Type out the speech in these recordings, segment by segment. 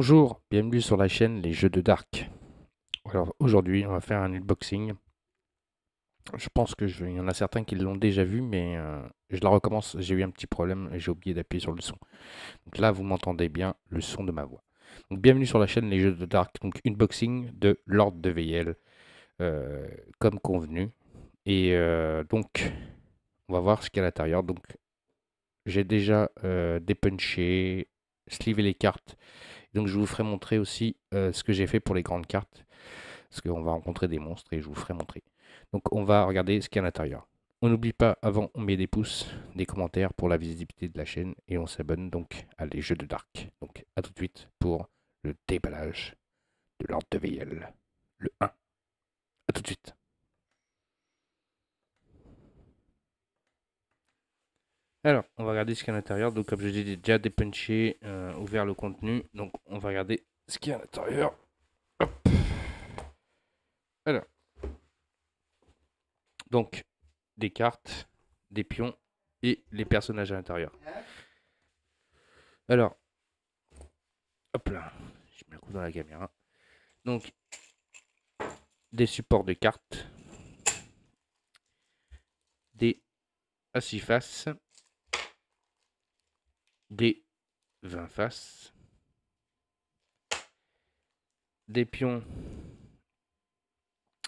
Bonjour, bienvenue sur la chaîne Les Jeux de Dark. Alors aujourd'hui, on va faire un unboxing. Je pense il y en a certains qui l'ont déjà vu, mais je la recommence. J'ai eu un petit problème et j'ai oublié d'appuyer sur le son. Donc là, vous m'entendez bien le son de ma voix. Donc bienvenue sur la chaîne Les Jeux de Dark. Donc unboxing de Lord de VL, comme convenu. Et donc, on va voir ce qu'il y a à l'intérieur. Donc j'ai déjà dépunché, slivé les cartes. Donc je vous ferai montrer aussi ce que j'ai fait pour les grandes cartes. Parce qu'on va rencontrer des monstres et je vous ferai montrer. Donc on va regarder ce qu'il y a à l'intérieur. On n'oublie pas, avant, on met des pouces, des commentaires pour la visibilité de la chaîne et on s'abonne donc à les jeux de Dark. Donc à tout de suite pour le déballage de l'ordre de VL, le 1. À tout de suite. Alors, on va regarder ce qu'il y a à l'intérieur. Donc comme je dis, j'ai déjà dépunché, ouvert le contenu. Donc on va regarder ce qu'il y a à l'intérieur. Hop. Alors, donc des cartes, des pions et les personnages à l'intérieur. Alors, hop là, je mets un coup dans la caméra. Donc, des supports de cartes, des à 6 faces, des 20 faces, des pions,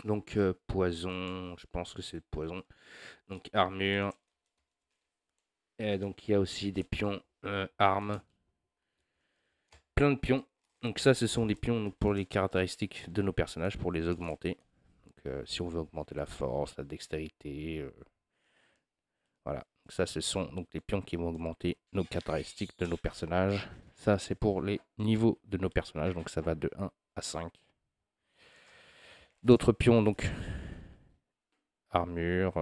donc poison, je pense que c'est poison, donc armure, et donc il y a aussi des pions armes, plein de pions. Donc ça, ce sont des pions donc, pour les caractéristiques de nos personnages, pour les augmenter. Donc, si on veut augmenter la force, la dextérité, voilà. Donc ça, ce sont donc les pions qui vont augmenter nos caractéristiques de nos personnages. Ça, c'est pour les niveaux de nos personnages. Donc ça va de 1 à 5. D'autres pions, donc armure,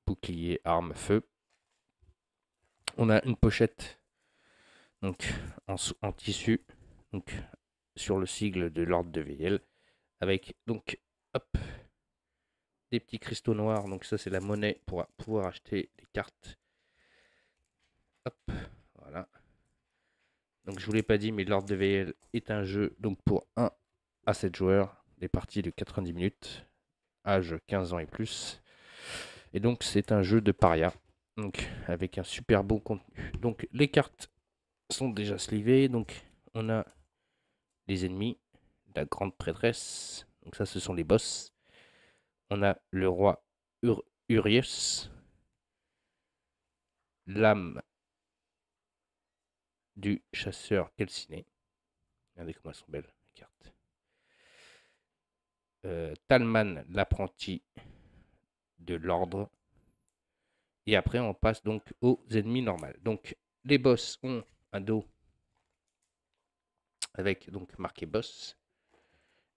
bouclier, arme, feu. On a une pochette donc en tissu, donc sur le sigle de l'ordre de VL, avec donc hop, des petits cristaux noirs. Donc ça, c'est la monnaie pour pouvoir acheter les cartes. Hop, voilà. Donc je vous l'ai pas dit, mais l'ordre de VL est un jeu donc pour 1 à 7 joueurs, des parties de 90 minutes, âge 15 ans et plus. Et donc c'est un jeu de paria, donc avec un super beau contenu. Donc les cartes sont déjà slivées, donc on a les ennemis, la grande prêtresse, donc ça ce sont les boss. On a le roi Urius, l'âme du chasseur calciné. Regardez comment elles sont belles les cartes. Talman, l'apprenti de l'ordre. Et après, on passe donc aux ennemis normaux. Donc, les boss ont un dos avec donc marqué boss.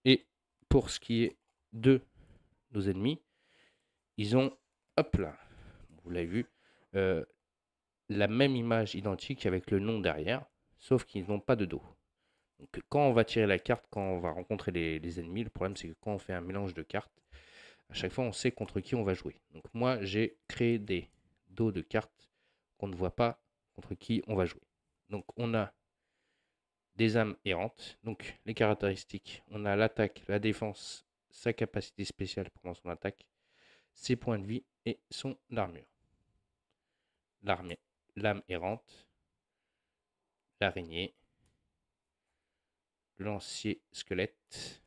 Et pour ce qui est de nos ennemis, ils ont, hop là, vous l'avez vu, euh, la même image identique avec le nom derrière, sauf qu'ils n'ont pas de dos. Donc, quand on va tirer la carte, quand on va rencontrer les ennemis, le problème c'est que quand on fait un mélange de cartes, à chaque fois on sait contre qui on va jouer. Donc moi j'ai créé des dos de cartes qu'on ne voit pas contre qui on va jouer. Donc on a des âmes errantes, donc les caractéristiques, on a l'attaque, la défense, sa capacité spéciale pendant son attaque, ses points de vie et son armure. L'âme errante, l'araignée, le lancier squelette,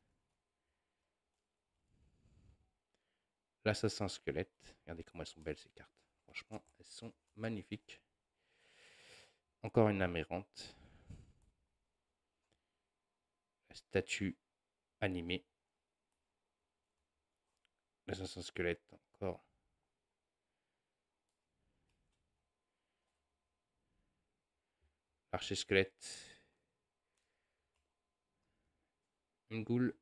l'assassin squelette. Regardez comment elles sont belles ces cartes. Franchement, elles sont magnifiques. Encore une âme errante. La statue animée. L'assassin squelette encore. L'archer squelette. Une goule.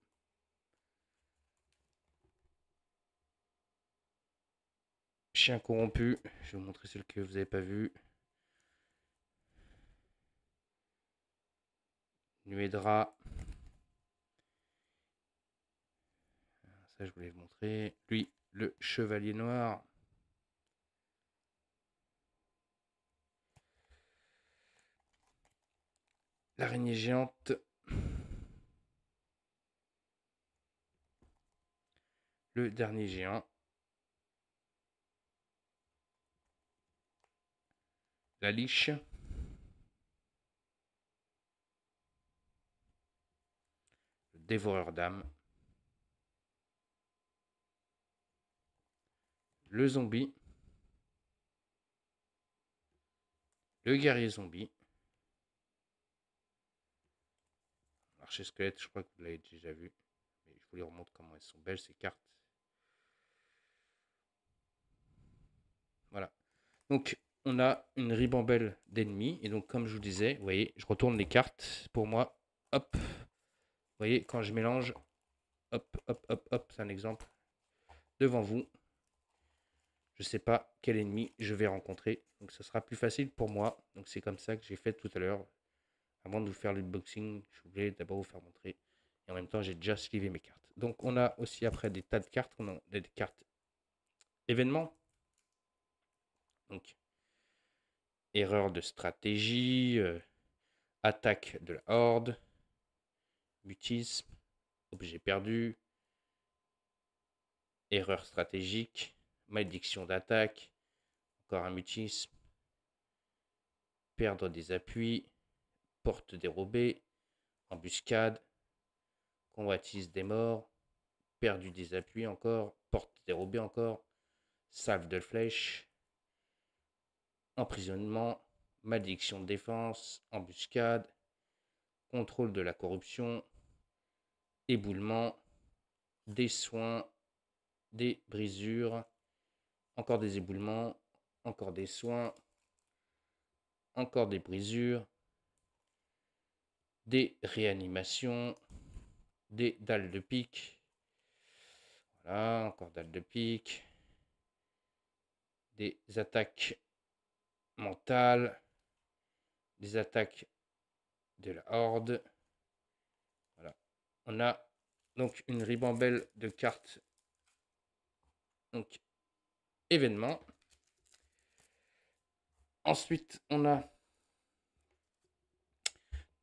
Chien corrompu. Je vais vous montrer celle que vous n'avez pas vue. Nuée de rat. Ça, je voulais vous montrer. Lui, le chevalier noir. L'araignée géante. le dernier géant. La liche. Le dévoreur d'âme. Le zombie. Le guerrier zombie. L'archer squelette, je crois que vous l'avez déjà vu. Mais je vous les remontre comment elles sont belles ces cartes. Voilà. Donc, on a une ribambelle d'ennemis. Et donc, comme je vous disais, vous voyez, je retourne les cartes pour moi. Hop. Vous voyez, quand je mélange, hop, hop, hop, hop, c'est un exemple. Devant vous, je ne sais pas quel ennemi je vais rencontrer. Donc, ce sera plus facile pour moi. Donc, c'est comme ça que j'ai fait tout à l'heure. Avant de vous faire l'unboxing, je voulais d'abord vous faire montrer. Et en même temps, j'ai déjà slivé mes cartes. Donc, on a aussi après des tas de cartes. On a des cartes événements. Donc, erreur de stratégie, attaque de la horde, mutisme, objet perdu, erreur stratégique, malédiction d'attaque, encore un mutisme, perdre des appuis, porte dérobée, embuscade, convoitise des morts, perdu des appuis encore, porte dérobée encore, salve de flèche, emprisonnement, malédiction de défense, embuscade, contrôle de la corruption, éboulement, des soins, des brisures, encore des éboulements, encore des soins, encore des brisures, des réanimations, des dalles de pique. Voilà, encore dalles de pique. Des attaques mentales, des attaques de la horde. Voilà. On a donc une ribambelle de cartes. Donc, événements. Ensuite, on a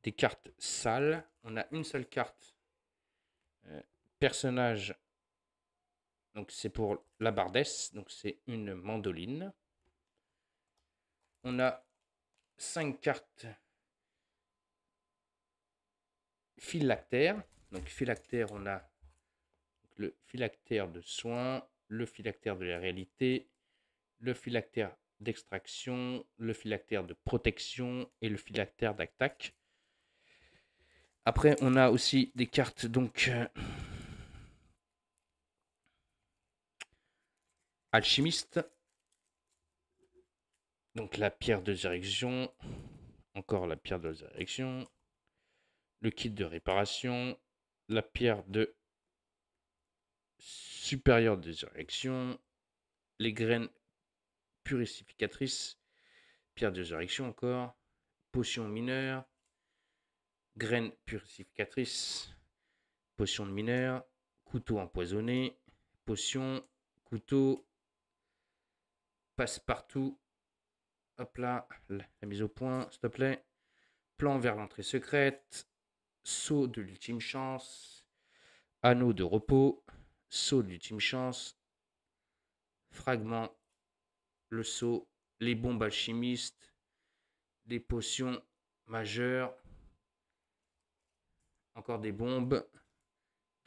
des cartes sales. On a une seule carte personnage. Donc, c'est pour la bardesse. Donc, c'est une mandoline. On a 5 cartes phylactères. Donc, phylactère, on a le phylactère de soins, le phylactère de la réalité, le phylactère d'extraction, le phylactère de protection et le phylactère d'attaque. Après, on a aussi des cartes donc alchimiste. Donc la pierre de résurrection, encore la pierre de résurrection, le kit de réparation, la pierre de supérieure de résurrection, les graines purificatrices, pierre de résurrection encore, potion mineure, graines purificatrices, potion de mineur, couteau empoisonné, potion, couteau, passe-partout. Hop là, la mise au point, s'il te plaît. Plan vers l'entrée secrète, saut de l'ultime chance, anneau de repos, saut de l'ultime chance, fragment, le saut, les bombes alchimistes, les potions majeures, encore des bombes,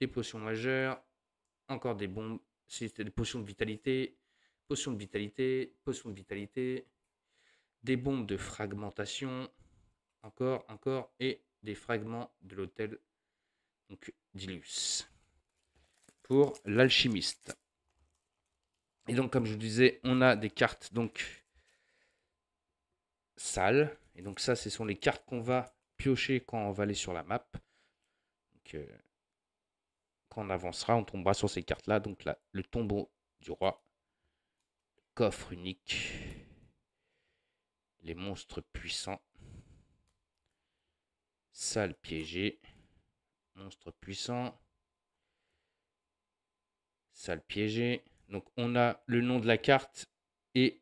des potions majeures, encore des bombes, c'était des potions de vitalité, potions de vitalité, potions de vitalité, des bombes de fragmentation, encore, et des fragments de l'hôtel donc d'Ilius pour l'alchimiste. Et donc, comme je vous disais, on a des cartes donc sales. Et donc ça, ce sont les cartes qu'on va piocher quand on va aller sur la map. Donc, quand on avancera, on tombera sur ces cartes-là. Donc là, le tombeau du roi, coffre unique, les monstres puissants, salle piégée, monstre puissant, salle piégée. Donc on a le nom de la carte et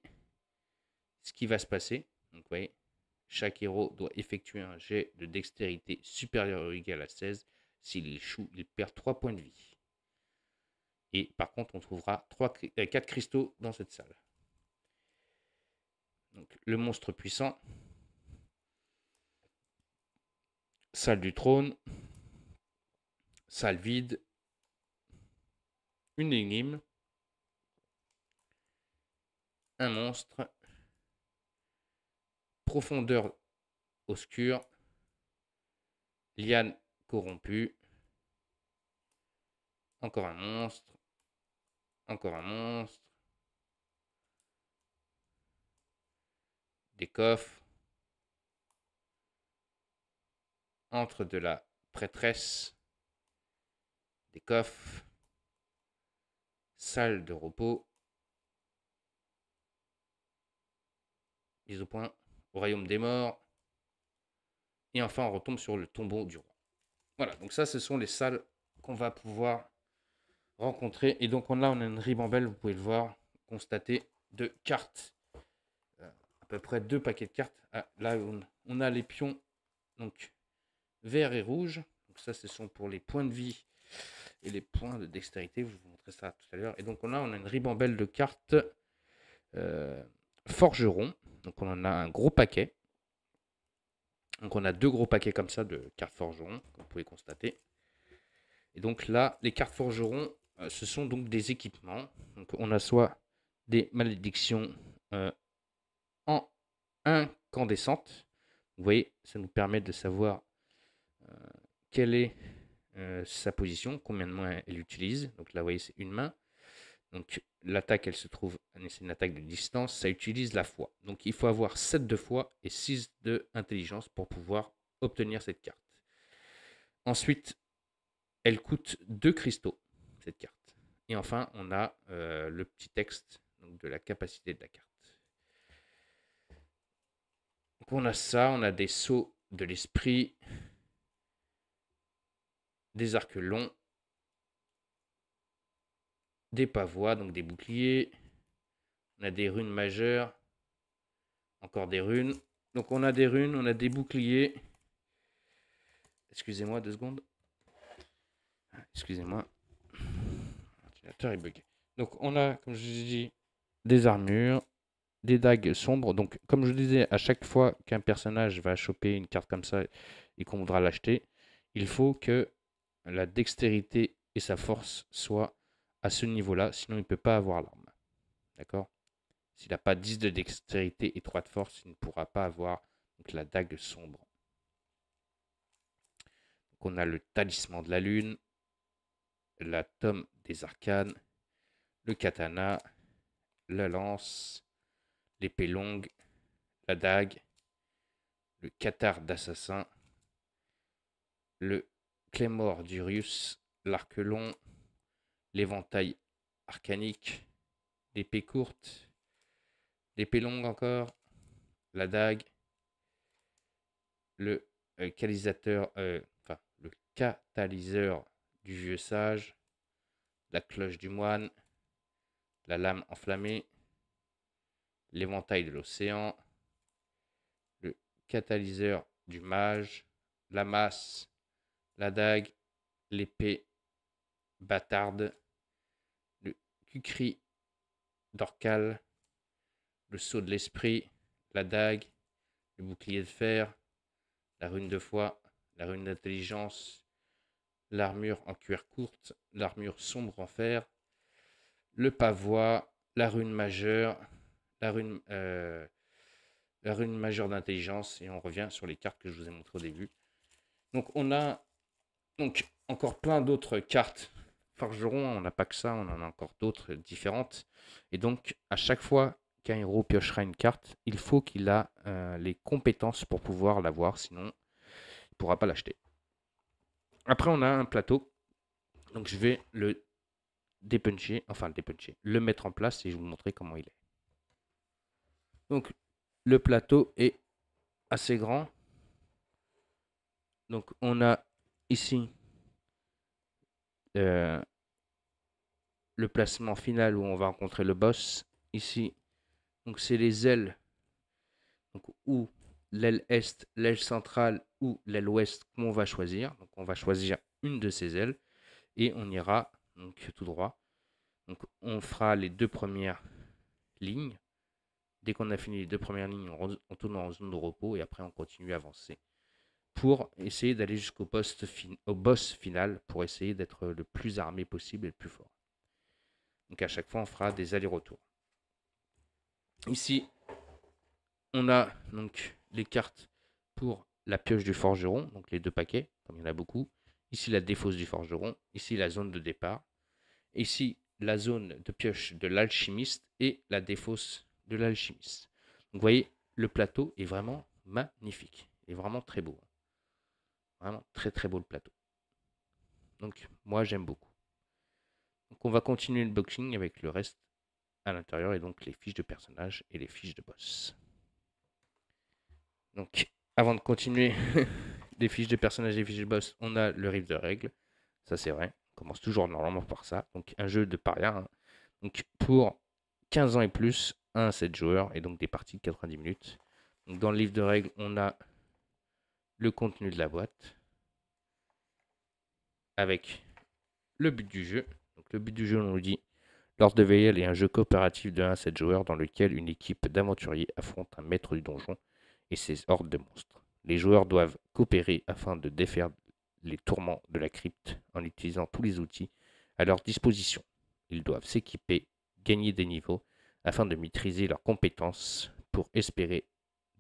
ce qui va se passer. Donc vous voyez, chaque héros doit effectuer un jet de dextérité supérieur ou égal à 16. S'il échoue, il perd 3 points de vie. Et par contre, on trouvera 4 cristaux dans cette salle. Donc, le monstre puissant, salle du trône, salle vide, une énigme, un monstre, profondeur obscure, liane corrompue, encore un monstre, encore un monstre, des coffres, entre de la prêtresse, des coffres, salle de repos, mise au point, au royaume des morts, et enfin on retombe sur le tombeau du roi. Voilà, donc ça ce sont les salles qu'on va pouvoir rencontrer. Et donc on a une ribambelle, vous pouvez le voir, constater, de cartes. À peu près 2 paquets de cartes. Ah, là on a les pions donc vert et rouge. Donc ça ce sont pour les points de vie et les points de dextérité. Je vous montrerai ça tout à l'heure. Et donc on a une ribambelle de cartes forgeron. Donc on en a un gros paquet. Donc on a 2 gros paquets comme ça de cartes forgeron, comme vous pouvez constater. Et donc là, les cartes forgeron, ce sont donc des équipements. Donc on a soit des malédictions en incandescentes. Vous voyez, ça nous permet de savoir quelle est sa position, combien de mains elle utilise. Donc là, vous voyez, c'est une main. Donc l'attaque, elle se trouve, c'est une attaque de distance. Ça utilise la foi. Donc il faut avoir 7 de foi et 6 de intelligence pour pouvoir obtenir cette carte. Ensuite, elle coûte 2 cristaux, cette carte. Et enfin, on a le petit texte donc, de la capacité de la carte. Donc on a ça, on a des sceaux de l'esprit, des arcs longs, des pavois, donc des boucliers. On a des runes majeures, encore des runes. Donc on a des runes, on a des boucliers. Excusez-moi 2 secondes. Excusez-moi. L'ordinateur est bugué. Donc on a, comme je vous ai dit, des armures, des dagues sombres. Donc comme je vous disais, à chaque fois qu'un personnage va choper une carte comme ça et qu'on voudra l'acheter, il faut que la dextérité et sa force soient à ce niveau-là, sinon il ne peut pas avoir l'arme. D'accord? S'il n'a pas 10 de dextérité et 3 de force, il ne pourra pas avoir donc, la dague sombre. Donc on a le talisman de la lune, la tome des arcanes, le katana, la lance, l'épée longue, la dague, le cathare d'assassin, le Claymore d'Urius, l'arc long, l'éventail arcanique, l'épée courte, l'épée longue encore, la dague, le le catalyseur du vieux sage, la cloche du moine, la lame enflammée, l'éventail de l'océan, le catalyseur du mage, la masse, la dague, l'épée bâtarde, le kukri d'Orcal, le sceau de l'esprit, la dague, le bouclier de fer, la rune de foi, la rune d'intelligence, l'armure en cuir courte, l'armure sombre en fer, le pavois, la rune majeure, la rune majeure d'intelligence, et on revient sur les cartes que je vous ai montrées au début. Donc on a donc encore plein d'autres cartes forgerons, on n'a pas que ça, on en a encore d'autres différentes. Et donc à chaque fois qu'un héros piochera une carte, il faut qu'il a les compétences pour pouvoir l'avoir, sinon il ne pourra pas l'acheter. Après on a un plateau, donc je vais le le mettre en place et je vais vous montrer comment il est. Donc le plateau est assez grand. Donc on a ici le placement final où on va rencontrer le boss. Ici, donc c'est les ailes, donc ou l'aile est, l'aile centrale ou l'aile ouest qu'on va choisir. Donc on va choisir une de ces ailes et on ira donc tout droit. Donc on fera les 2 premières lignes. Dès qu'on a fini les 2 premières lignes, on tourne en zone de repos et après on continue à avancer pour essayer d'aller jusqu'au boss final pour essayer d'être le plus armé possible et le plus fort. Donc à chaque fois, on fera des allers-retours. Ici, on a donc les cartes pour la pioche du forgeron, donc les 2 paquets, comme il y en a beaucoup. Ici, la défausse du forgeron. Ici, la zone de départ. Ici, la zone de pioche de l'alchimiste et la défausse de l'alchimiste. Donc vous voyez, le plateau est vraiment magnifique. Il est vraiment très beau. Vraiment très très beau le plateau. Donc moi, j'aime beaucoup. Donc on va continuer le boxing avec le reste à l'intérieur et donc les fiches de personnages et les fiches de boss. Donc avant de continuer les fiches de personnages et les fiches de boss, on a le livre de règles. Ça c'est vrai, on commence toujours normalement par ça. Donc un jeu de paria. Hein. Donc pour 15 ans et plus, 1 à 7 joueurs et donc des parties de 90 minutes. Donc dans le livre de règles, on a le contenu de la boîte avec le but du jeu. Donc le but du jeu, on nous dit Lord of the Veil est un jeu coopératif de 1 à 7 joueurs dans lequel une équipe d'aventuriers affronte un maître du donjon et ses hordes de monstres. Les joueurs doivent coopérer afin de défaire les tourments de la crypte en utilisant tous les outils à leur disposition. Ils doivent s'équiper, gagner des niveaux afin de maîtriser leurs compétences pour espérer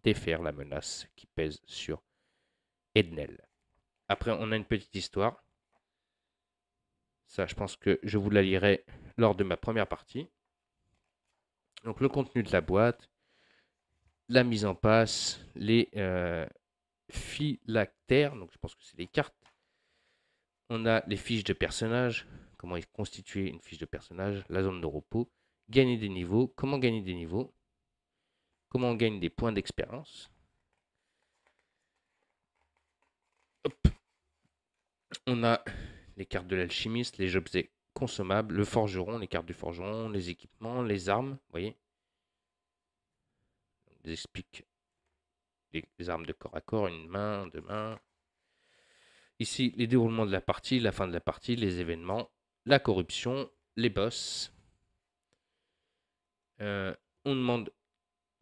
défaire la menace qui pèse sur Ednel. Après, on a une petite histoire. Ça, je pense que je vous la lirai lors de ma première partie. Donc, le contenu de la boîte, la mise en passe, les phylactères, donc je pense que c'est les cartes. On a les fiches de personnages, comment constituer une fiche de personnage, la zone de repos, gagner des niveaux, comment gagner des niveaux, comment on gagne des points d'expérience. On a les cartes de l'alchimiste, les objets consommables, le forgeron, les cartes du forgeron, les équipements, les armes, vous voyez. On nous explique les armes de corps à corps, une main, deux mains. Ici, les déroulements de la partie, la fin de la partie, les événements, la corruption, les boss. On demande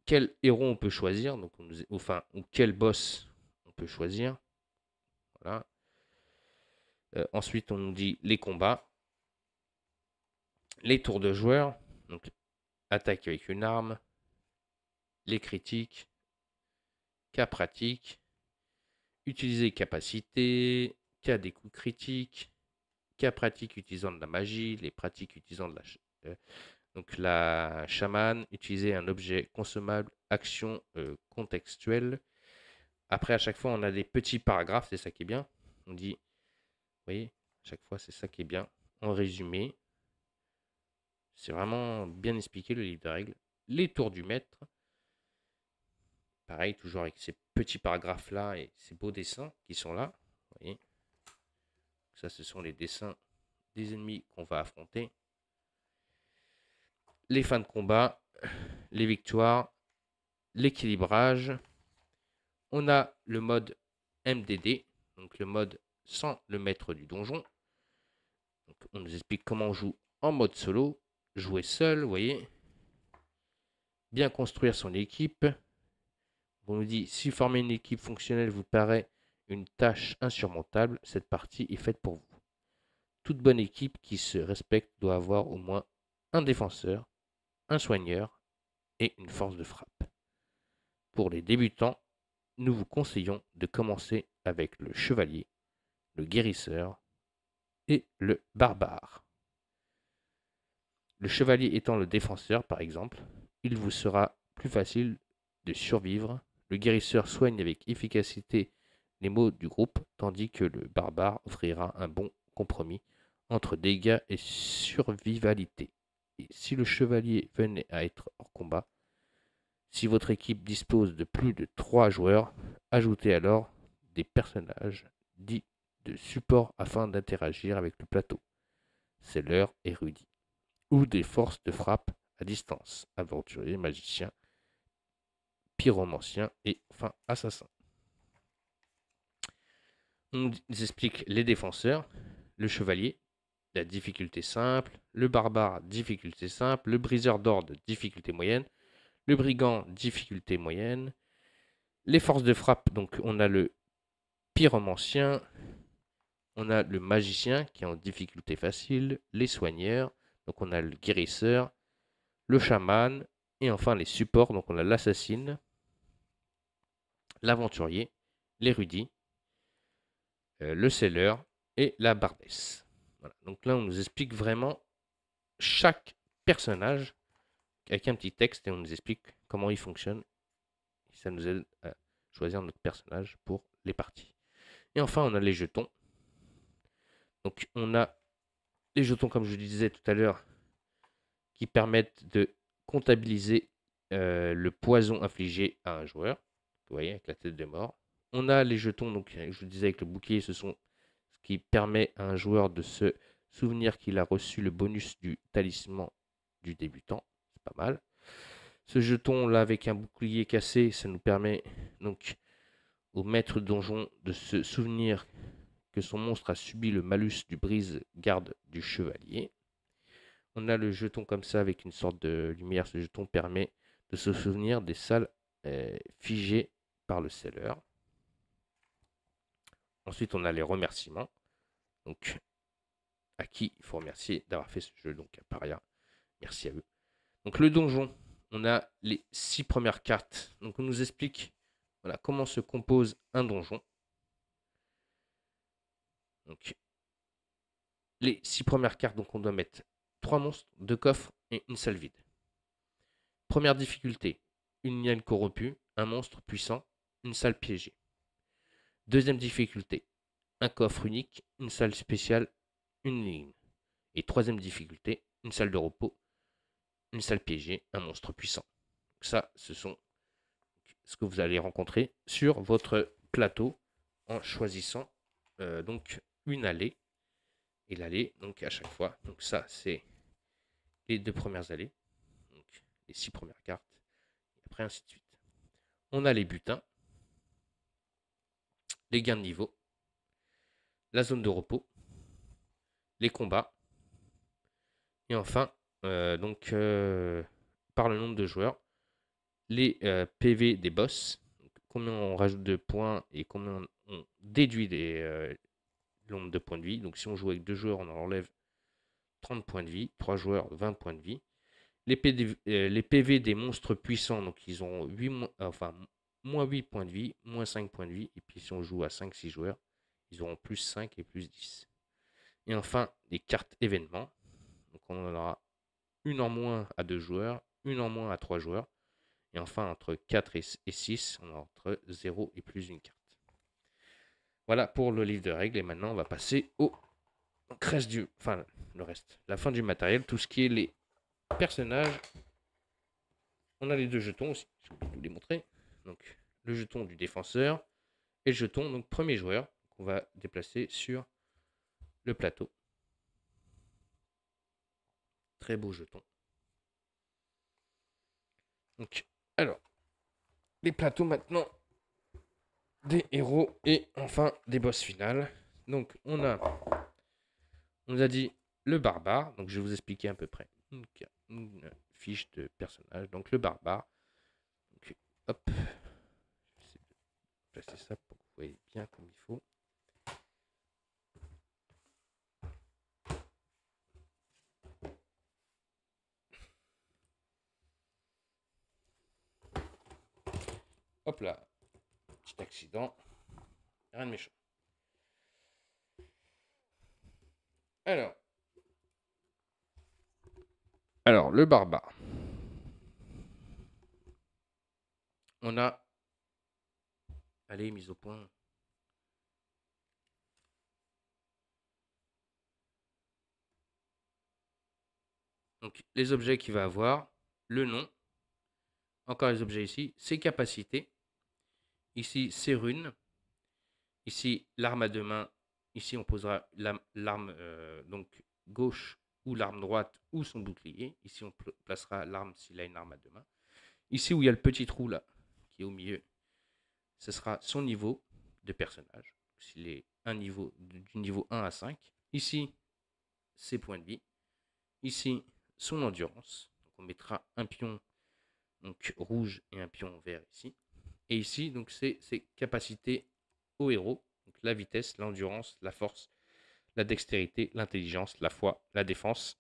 quel héros on peut choisir, donc ou quel boss on peut choisir. Voilà. Ensuite, on nous dit les combats, les tours de joueurs, donc attaque avec une arme, les critiques, cas pratiques, utiliser capacité, cas des coups critiques, cas pratiques utilisant de la magie, les pratiques utilisant de la chamane, utiliser un objet consommable, action contextuelle. Après, à chaque fois, on a des petits paragraphes, c'est ça qui est bien. On dit, vous voyez, à chaque fois, c'est ça qui est bien. En résumé, c'est vraiment bien expliqué le livre de règles. Les tours du maître, pareil, toujours avec ces petits paragraphes-là et ces beaux dessins qui sont là. Vous voyez, ça, ce sont les dessins des ennemis qu'on va affronter. Les fins de combat, les victoires, l'équilibrage. On a le mode MDD, donc le mode sans le maître du donjon. Donc on nous explique comment on joue en mode solo, jouer seul, vous voyez. Bien construire son équipe. On nous dit, si former une équipe fonctionnelle vous paraît une tâche insurmontable, cette partie est faite pour vous. Toute bonne équipe qui se respecte doit avoir au moins un défenseur, un soigneur et une force de frappe. Pour les débutants, nous vous conseillons de commencer avec le chevalier, le guérisseur et le barbare. Le chevalier étant le défenseur, par exemple, il vous sera plus facile de survivre. Le guérisseur soigne avec efficacité les maux du groupe, tandis que le barbare offrira un bon compromis entre dégâts et survivalité. Et si le chevalier venait à être hors combat, si votre équipe dispose de plus de 3 joueurs, ajoutez alors des personnages dits de support afin d'interagir avec le plateau. C'est l'heure érudit. Ou des forces de frappe à distance, aventuriers, magiciens, pyromanciens et enfin assassins. On nous explique les défenseurs, le chevalier, la difficulté simple, le barbare, difficulté simple, le briseur d'ordre, difficulté moyenne, le brigand, difficulté moyenne, les forces de frappe, donc on a le pyromancien, on a le magicien qui est en difficulté facile, les soigneurs, donc on a le guérisseur, le chaman, et enfin les supports, donc on a l'assassine, l'aventurier, l'érudit, le selleur et la bardesse. Voilà. Donc là, on nous explique vraiment chaque personnage avec un petit texte et on nous explique comment il fonctionne. Et ça nous aide à choisir notre personnage pour les parties. Et enfin, on a les jetons. Donc on a les jetons, comme je le disais tout à l'heure, qui permettent de comptabiliser le poison infligé à un joueur. Vous voyez, avec la tête de mort. On a les jetons, donc je le disais avec le bouclier, ce sont ce qui permet à un joueur de se souvenir qu'il a reçu le bonus du talisman du débutant. C'est pas mal. Ce jeton là avec un bouclier cassé, ça nous permet donc au maître donjon de se souvenir que son monstre a subi le malus du brise-garde du chevalier. On a le jeton comme ça avec une sorte de lumière. Ce jeton permet de se souvenir des salles figées par le seller. Ensuite, on a les remerciements. Donc, à qui il faut remercier d'avoir fait ce jeu. Donc, à Paria, merci à eux. Donc, le donjon, on a les 6 premières cartes. Donc, on nous explique voilà, comment se compose un donjon. Donc, les 6 premières cartes, donc on doit mettre 3 monstres, 2 coffres et une salle vide. Première difficulté, une liane corrompue, un monstre puissant, une salle piégée. Deuxième difficulté, un coffre unique, une salle spéciale, une ligne. Et troisième difficulté, une salle de repos, une salle piégée, un monstre puissant. Ça, ce sont ce que vous allez rencontrer sur votre plateau en choisissant donc une allée. Et l'allée, donc à chaque fois, donc ça c'est les 2 premières allées, donc les 6 premières cartes, et après ainsi de suite. On a les butins, les gains de niveau, la zone de repos, les combats, et enfin, par le nombre de joueurs, les PV des boss, donc, combien on rajoute de points et combien on déduit le nombre de points de vie. Donc si on joue avec 2 joueurs, on en enlève 30 points de vie, 3 joueurs, 20 points de vie. Les PV des monstres puissants, donc ils ont moins 8 points de vie, moins 5 points de vie. Et puis si on joue à 5-6 joueurs, ils auront plus 5 et plus 10. Et enfin, les cartes événements. Donc on en aura une en moins à 2 joueurs, une en moins à 3 joueurs. Et enfin, entre 4 et 6, on a entre 0 et plus une carte. Voilà pour le livre de règles. Et maintenant, on va passer au reste le reste, la fin du matériel, tout ce qui est les personnages. On a les 2 jetons aussi, j'ai oublié de vous les montrer. Donc, le jeton du défenseur et le jeton, donc premier joueur, qu'on va déplacer sur le plateau. Très beau jeton. Donc, alors, les plateaux maintenant des héros et enfin des boss finales. Donc, on nous a dit le barbare. Donc, je vais vous expliquer à peu près une fiche de personnage. Donc, le barbare. Donc, hop. Je vais placer ça pour que vous voyez bien comme il faut. Hop là. Petit accident. Rien de méchant. Alors, le barbare. On a. Allez, mise au point. Donc, les objets qu'il va avoir, le nom, encore les objets ici, ses capacités, ici ses runes, ici l'arme à 2 mains, ici on posera l'arme donc gauche ou l'arme droite ou son bouclier, ici on placera l'arme s'il a une arme à 2 mains. Ici où il y a le petit trou là, qui est au milieu, ce sera son niveau de personnage, s'il est du niveau 1 à 5. Ici, ses points de vie. Ici, son endurance. Donc, on mettra un pion donc, rouge et un pion vert ici. Et ici, donc c'est ses capacités au héros. Donc, la vitesse, l'endurance, la force, la dextérité, l'intelligence, la foi, la défense.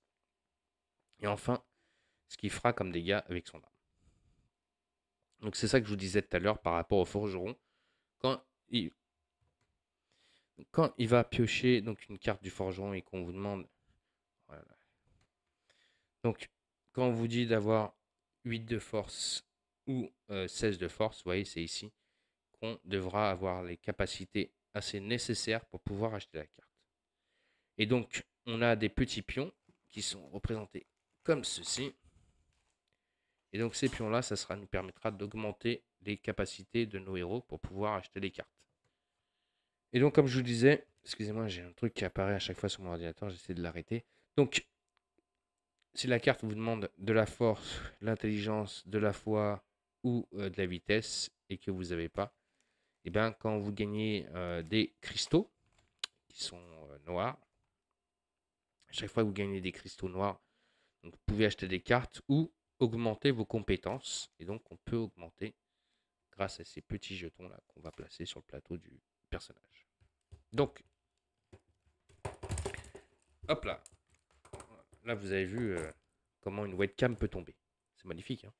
Et enfin, ce qu'il fera comme dégâts avec son arme. Donc c'est ça que je vous disais tout à l'heure par rapport au forgeron. Quand il va piocher donc, une carte du forgeron et qu'on vous demande... Voilà. Donc quand on vous dit d'avoir 8 de force ou 16 de force, vous voyez c'est ici qu'on devra avoir les capacités assez nécessaires pour pouvoir acheter la carte. Et donc on a des petits pions qui sont représentés comme ceci. Et donc ces pions-là, ça nous permettra d'augmenter les capacités de nos héros pour pouvoir acheter les cartes. Et donc comme je vous disais, excusez-moi, j'ai un truc qui apparaît à chaque fois sur mon ordinateur, j'essaie de l'arrêter. Donc si la carte vous demande de la force, l'intelligence, de la foi ou de la vitesse et que vous n'avez pas, et bien quand vous gagnez des cristaux qui sont noirs, à chaque fois que vous gagnez des cristaux noirs, donc vous pouvez acheter des cartes ou augmenter vos compétences. Et donc on peut augmenter grâce à ces petits jetons là qu'on va placer sur le plateau du personnage. Donc, hop là. Là vous avez vu comment une webcam peut tomber. C'est magnifique. Hein,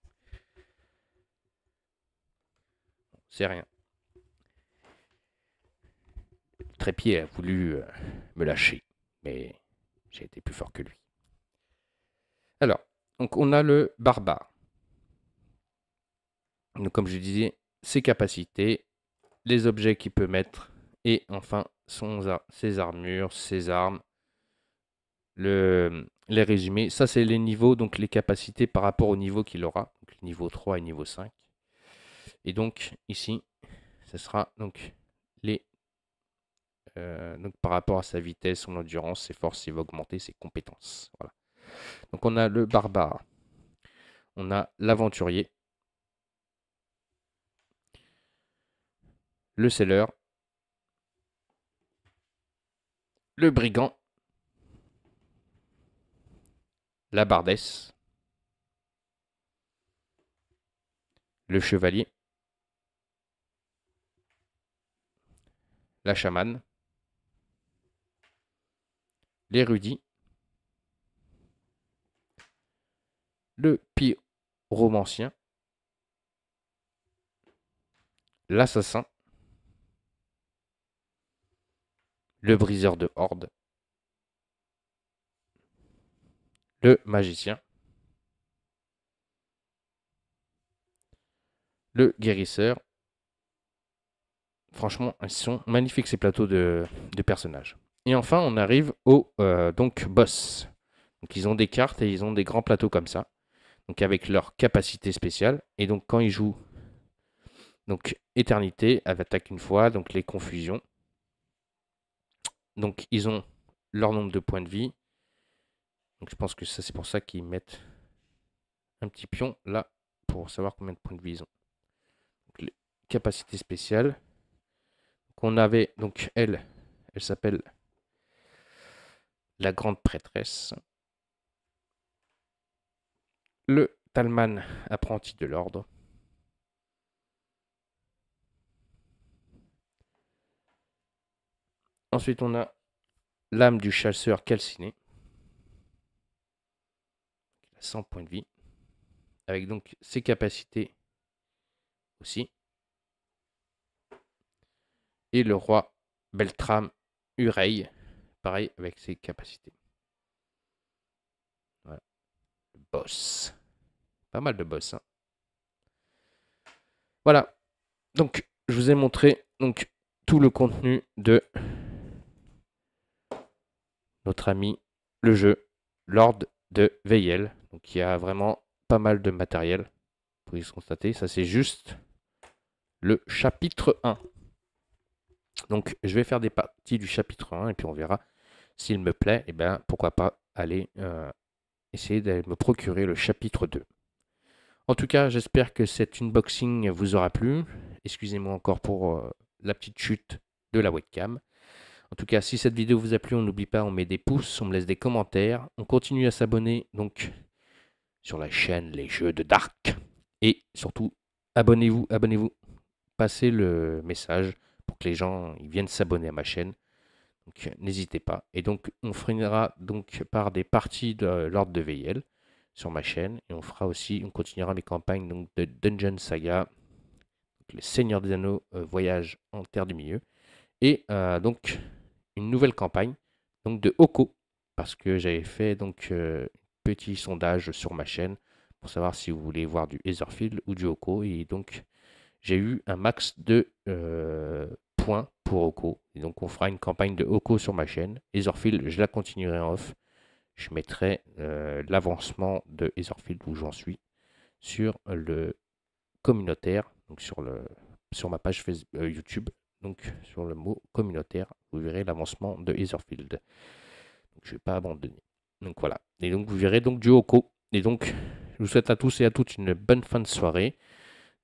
c'est rien. Le trépied a voulu me lâcher, mais j'ai été plus fort que lui. Alors, donc on a le barbare. Donc comme je disais, ses capacités, les objets qu'il peut mettre, et enfin ses armures, ses armes, les résumés. Ça, c'est les niveaux, donc les capacités par rapport au niveau qu'il aura, donc niveau 3 et niveau 5. Et donc ici, ce sera donc donc par rapport à sa vitesse, son endurance, ses forces, il va augmenter ses compétences. Voilà. Donc on a le barbare, on a l'aventurier, le seller, le brigand, la bardesse, le chevalier, la chamane, l'érudit, le pyromancien, l'assassin, le briseur de horde, le magicien, le guérisseur. Franchement, ils sont magnifiques ces plateaux de personnages. Et enfin, on arrive au donc boss. Donc ils ont des cartes et ils ont des grands plateaux comme ça. Donc avec leur capacité spéciale. Et donc quand ils jouent donc éternité, elle attaque une fois, donc les confusions. Donc ils ont leur nombre de points de vie. Donc je pense que ça c'est pour ça qu'ils mettent un petit pion là pour savoir combien de points de vie ils ont. Donc, les capacités spéciales. Qu'on avait donc elle s'appelle la grande prêtresse. Le Talman, apprenti de l'ordre. Ensuite, on a l'âme du chasseur calciné. Il a 100 points de vie. Avec donc ses capacités aussi. Et le roi Beltram Ureil, pareil avec ses capacités. Voilà. Le boss. Pas mal de boss. Hein. Voilà. Donc, je vous ai montré donc, tout le contenu de notre ami le jeu Lord de Veyel. Donc, il y a vraiment pas mal de matériel. Vous pouvez se constater. Ça, c'est juste le chapitre 1. Donc, je vais faire des parties du chapitre 1 et puis on verra s'il me plaît. Et bien, pourquoi pas aller essayer de me procurer le chapitre 2. En tout cas, j'espère que cet unboxing vous aura plu. Excusez-moi encore pour la petite chute de la webcam. En tout cas, si cette vidéo vous a plu, on n'oublie pas, on met des pouces, on me laisse des commentaires. On continue à s'abonner donc sur la chaîne Les Jeux de Dark. Et surtout, abonnez-vous, abonnez-vous. Passez le message pour que les gens ils viennent s'abonner à ma chaîne. Donc n'hésitez pas. Et donc on finira donc par des parties de l'ordre de VIL sur ma chaîne. Et on continuera mes campagnes donc, de Dungeon Saga, le Seigneur des Anneaux, Voyage en Terre du Milieu. Et donc une nouvelle campagne donc de Oko. Parce que j'avais fait donc un petit sondage sur ma chaîne pour savoir si vous voulez voir du Etherfield ou du Oko. Et donc j'ai eu un max de points pour Oko. Et donc on fera une campagne de Oko sur ma chaîne. Etherfield, je la continuerai en off. Je mettrai l'avancement de Etherfield où j'en suis sur le communautaire, donc sur ma page YouTube, donc sur le mot communautaire, vous verrez l'avancement de Etherfield. Donc je ne vais pas abandonner. Donc voilà. Et donc vous verrez donc du Oko. Et donc je vous souhaite à tous et à toutes une bonne fin de soirée.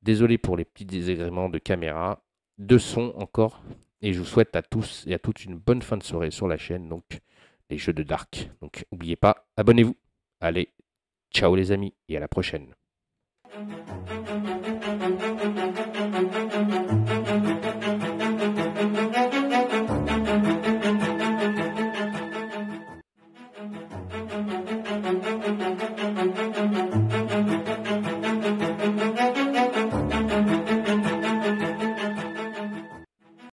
Désolé pour les petits désagréments de caméra, de son encore. Et je vous souhaite à tous et à toutes une bonne fin de soirée sur la chaîne, donc les Jeux de Dark. Donc n'oubliez pas, abonnez-vous. Allez, ciao les amis et à la prochaine.